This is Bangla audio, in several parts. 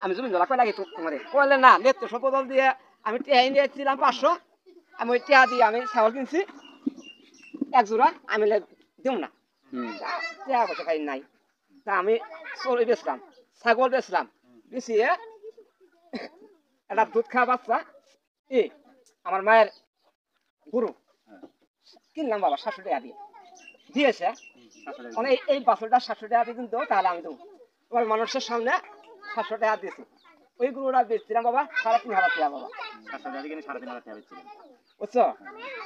আমি জমি জলা কয় লাগে তোমার কইলে না নেত্র সম্পদল দিয়ে আমি টিয়া নিয়েছিলাম 500 আমি ওই টিয়া দিয়ে আমি ছাগল কিনছি এক জোড়া আমি দিব না টিয়া পয়সা খাই নাই তা আমি চড়ি বেচলাম ছাগল বেচলাম বেচিয়ে একটা দুধ খাওয়া বাচ্চা আমার মায়ের গরু কিনলাম বাবা 700 টাকা দিয়ে দিয়েছে মানে এই বাছরটা 700 টাকা দিয়ে কিন্তু তাহলে আমি দেবো এবার মানুষের সামনে 700 টাকা দিয়েছি ওই গরুটা বেচছিলাম বাবা 3,500 টাকা বাবা 700 টাকা দিয়ে 3,500 টাকা বেচছিলেন বুঝছো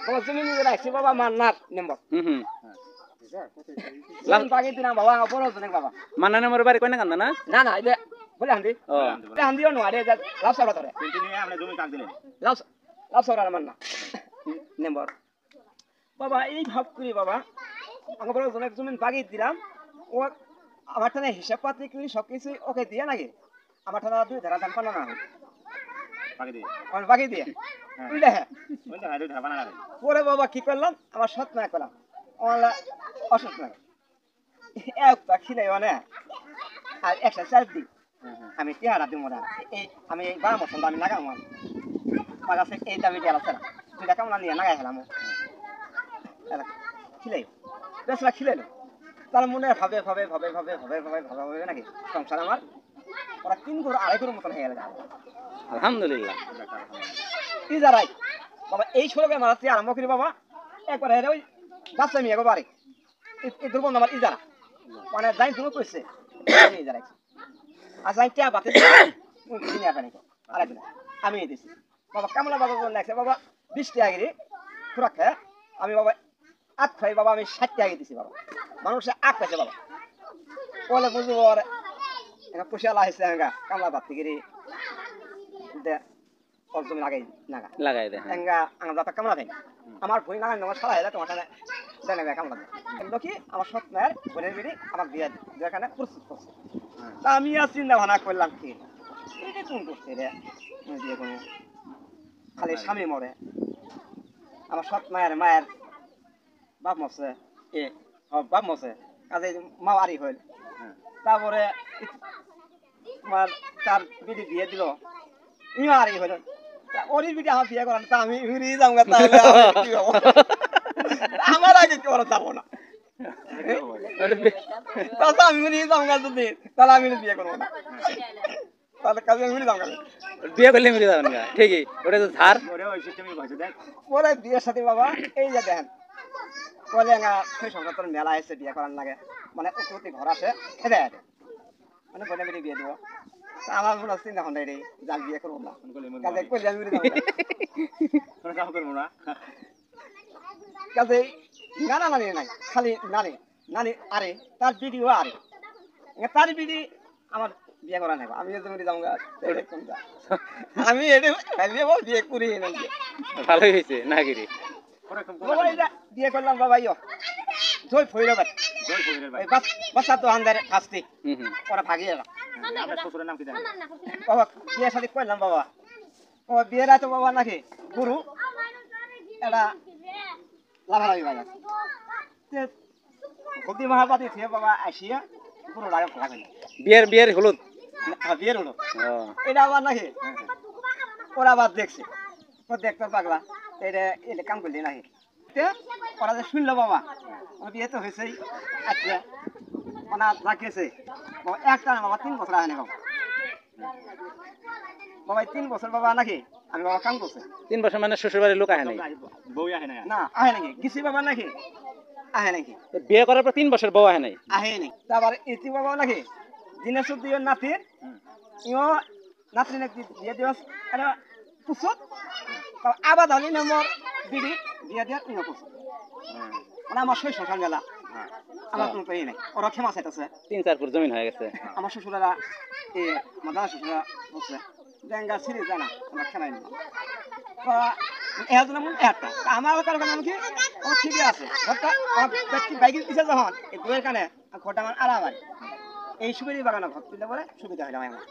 বাবা জমি নিয়ে রাখছি বাবা মান্নার নম্বর লাল বাগে দিলাম বাবা বড় জনে বাবা মান্নার নম্বর বাড়ি কয়না কান্দা না না না এই যে বলে হান্দি হান্দিও নো আরে লাভ সারা ধরে কিন্তু নিয়ে আপনি জমি কাক দিলেন লাভ সারা মান্না নম্বর বাবা এই ভাব করি বাবা আমাকে বড় জনের জমি বাগে দিলাম ও আমার টানে হিসাব পাতি করি সবকিছু ওকে দিয়ে নাকি আমার টানা 2 ধারা দাম পানা না বাগে দিয়ে বুঝলে হ্যাঁ পরে বাবা কি করলাম আমার সৎ না করলাম অসৎ না একটা খিলাই মানে আর 104 দিন আমি টিয়ারা দিব না এই আমি বারো বছর আমি লাগাম বাগাছে এই দাবি দিয়ে আছে না 2 টাকা আমরা নিয়ে লাগাই খেলাম খিলাই বেশলা খিলাই তার মনে ভাবে ভাবে ভাবে ভাবে ভাবে ভাবে ভাবে ভাবে নাকি সংসার আমার ওরা 3 গরু 2.5 গরুর মতন হয়ে গেল আলহামদুলিল্লাহ কি যারাই বাবা এই ছোটকে মারাতে আরম্ভ করি বাবা একবার হেরে ওই বাচ্চা মেয়ে বাড়ি এই দুর্বল আমার ইজারা মানে যাই তুমি কইছে ইজারা আর যাই টিয়া বাতে কিনে আনি আরেকদিন আমি দিছি বাবা কামলা বাবা বলে লাগছে বাবা 20 টাকা গিরি খুরাক খায় আমি বাবা 8 খাই বাবা আমি 60 টাকা দিছি বাবা মানুষে 8 খাইছে বাবা বলে বুঝবো আর এটা পয়সা লাগাইছে হাঙ্গা কামলা বাতে গিরি দে জমি লাগাই দে হাঙ্গা আঙ্গা বাপা কামলা দেয় আমার বই লাগাই আমার সারা হয়ে যায় তোমার সাথে দেনে কামলা দেয় কিন্তু কি আমার সৎ মায়ের বোনের বিড়ি আমার বিয়ে যেখানে প্রস্তুত করছে তা আমি আর চিন্তা ভাবনা করলাম কি এটা কোন করছে রে দিয়ে কোনো খালি স্বামী মরে আমার সৎ মায়ের বাপ মরছে বাপ মরছে কাজে মা আরি হইল তারপরে তোমার তার বিড়ি বিয়ে দিল ইও আরি হইল ওরই বিড়ি আমার বিয়ে করান তা আমি ঘুরি যাবো তাহলে আমার আগে কেউ যাবো না তাহলে আমি ঘুরি যাবো যদি তাহলে আমি বিয়ে করবো না তাহলে কাজে ঘুরি যাবো বিয়ে করলে মিলে যাবেন না ঠিকই ওটা তো ধার পরে বিয়ের সাথে বাবা এই যে দেখেন বলে না সেই সংসার তোর মেলা এসে বিয়ে করার লাগে মানে প্রতি ঘর আসে খেতে আসে মানে বলে বেরিয়ে বিয়ে দেবো আমার মনে হচ্ছে না রে যাক বিয়ে করবো না কাজে করলে আমি করবো না কাজে নানা নানি নাই খালি নানি নানি আরে তার ভিডিও আরে তার ভিডি আমার বিয়ে করা নাই আমি তুমি যাবো আমি বিয়ে করি ভালোই হয়েছে না গিরি বিয়ে করলাম বাবা ইয় জয় ফইল বাচ্চা তো আন্দার আসতে ওরা ভাগিয়ে এলাম শ্বশুরের নাম কি জানেন বাবা বিয়ের সাথে করলাম বাবা বাবা বিয়ের আছে বাবা নাকি গুরু এটা লাভালাভি বাজার হলদি মহাপাতি থেকে বাবা আসিয়া গুরু লাগে বিয়ের হলুদ বিয়ের হলো এটা আবার নাকি ওরা আবার দেখছে ও দেখতে পাগলা এটা কাম করলি নাকি ওরা যে শুনলো বাবা বিয়ে তো হয়েছেই আচ্ছা ওনা রাখিয়েছে একটা না বাবা 3 বছর আহে বাবা বাবা 3 বছর বাবা নাকি আমি বাবা কাম করছে 3 বছর মানে শ্বশুর বাড়ির লোক আহে নাই বউ আহে না না আহে নাকি গিসি বাবা নাকি আহে নাকি বিয়ে করার পর 3 বছর বউ আহে নাই আহে নাই তারপর ইতি বাবা নাকি দিনাজপুর দিয়ে নাতির ইও নাতি নাকি দিয়ে দিবস এটা পুছত আবার ধনি নম্বর বিড়ি দিয়ে দিয়ে ইও পুছত মানে আমার শৈশব সংসার মেলা আমার কোনো পেয়ে নাই ওরা ক্ষমা চাইতেছে 3-4 ফুট জমিন হয়ে গেছে আমার শ্বশুরেরা আমার দাদা শ্বশুরা বলছে ডেঙ্গা ছিঁড়ে জানা আমরা খেলাই নিলাম এজন্য মনে একটা আমার কারণে কি ও ঠিকই আছে ঘরটা বাইকের পিছিয়ে যখন এই বইয়ের কানে ঘরটা আমার আরাম হয় এই সুবিধি বাগানো ঘর তুললে পরে সুবিধা হয় আমার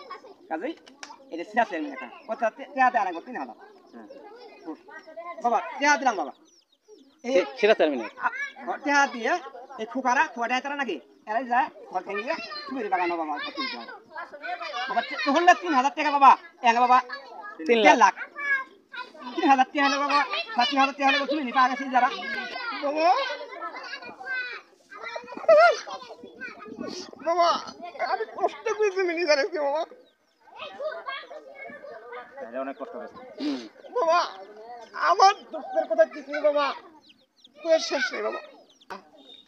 কাজেই এটা সিরাসে একটা কথা টেহাতে আনা করতে না বাবা টেহা দিলাম বাবা এই সিরাসের মিনিট টেহা দিয়ে এই খুকারা খোয়াটা তারা নাকি এরাই যায় ঘর থেকে গিয়ে চুরি বাগানো বাবা বাবা তখন না 3,000 টাকা বাবা বাবা 3 লাখ 3,000 টাকা হলে বাবা 7,000 টাকা হলে চুরি নিতে আগেছি যারা বাবা বাবা আমি কষ্ট করে জমি নিয়ে যাচ্ছি বাবা তাহলে অনেক কষ্ট হয়েছে। বাবা আমার দুঃখের কথা কিছু বাবা তোর শেষ নেই বাবা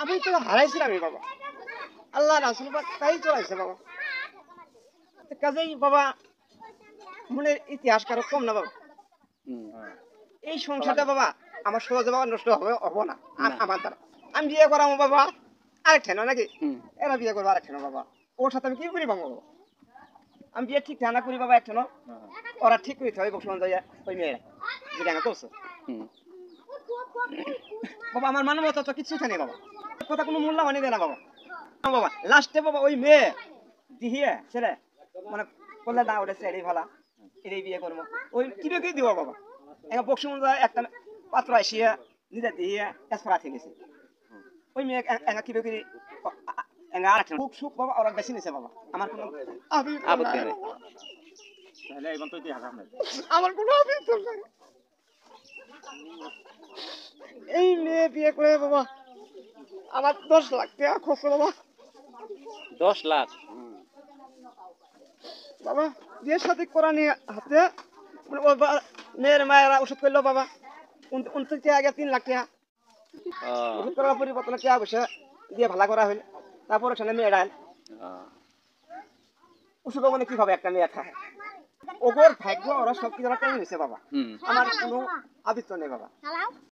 আমি তো হারাইছিলাম বাবা আল্লাহ রাসুল তাই চলাইছে বাবা কাজেই বাবা মনের ইতিহাস কারো কম না বাবা এই সংসারটা বাবা আমার সহজে বাবা নষ্ট হবো না আমার দ্বারা আমি বিয়ে করাবো বাবা আরেকটা না নাকি এরা বিয়ে করবো আরেকটা না বাবা ওর সাথে আমি কি করি বাবা আমি বিয়ে ঠিক ঠান্ডা করি বাবা একটা না ওরা ঠিক করতে হবে বসমান যাইয়া ওই মেয়েরা যেটা আমি করছো বাবা আমার মানবতা তো কিছু নেই বাবা কথা কোনো মূল্য মানে দেয় না বাবা বাবা লাস্টে বাবা ওই মেয়ে দিহিয়ে ছেলে মানে বললে না ওটা ছেড়েই ভালা এটাই বিয়ে করবো ওই কিনে কি দিব বাবা একটা বক্সিমন একটা পাত্র আসিয়া নিজে দিয়ে এসপরা থেকে গেছে ওই মেয়ে কিনে কি আরেকটা খুব সুখ বাবা ওরা বেশি নিছে বাবা আমার কোনো আপত্তি নেই। তাহলে এখন তো ইতিহাস আপনার আমার কোনো অভিযোগ নাই এই মেয়ে বিয়ে করে বাবা আমার 10 লাখ টাকা খরচ বাবা 10 লাখ বাবা বিয়ের সাথে করা নিয়ে হাতে মানে মেয়ের মায়েরা ওষুধ করলো বাবা 29 টাকা আগে 3 লাখ টাকা ওষুধ করার পরিবর্তনে টাকা পয়সা দিয়ে ভালো করা হইল তারপর ওখানে মেয়েরা ওষুধ মানে কি হবে একটা মেয়ে খায় ওগর ভাগ্য ওরা সব কিছু টাইম নিছে বাবা আমার কোনো আবিত্র নেই বাবা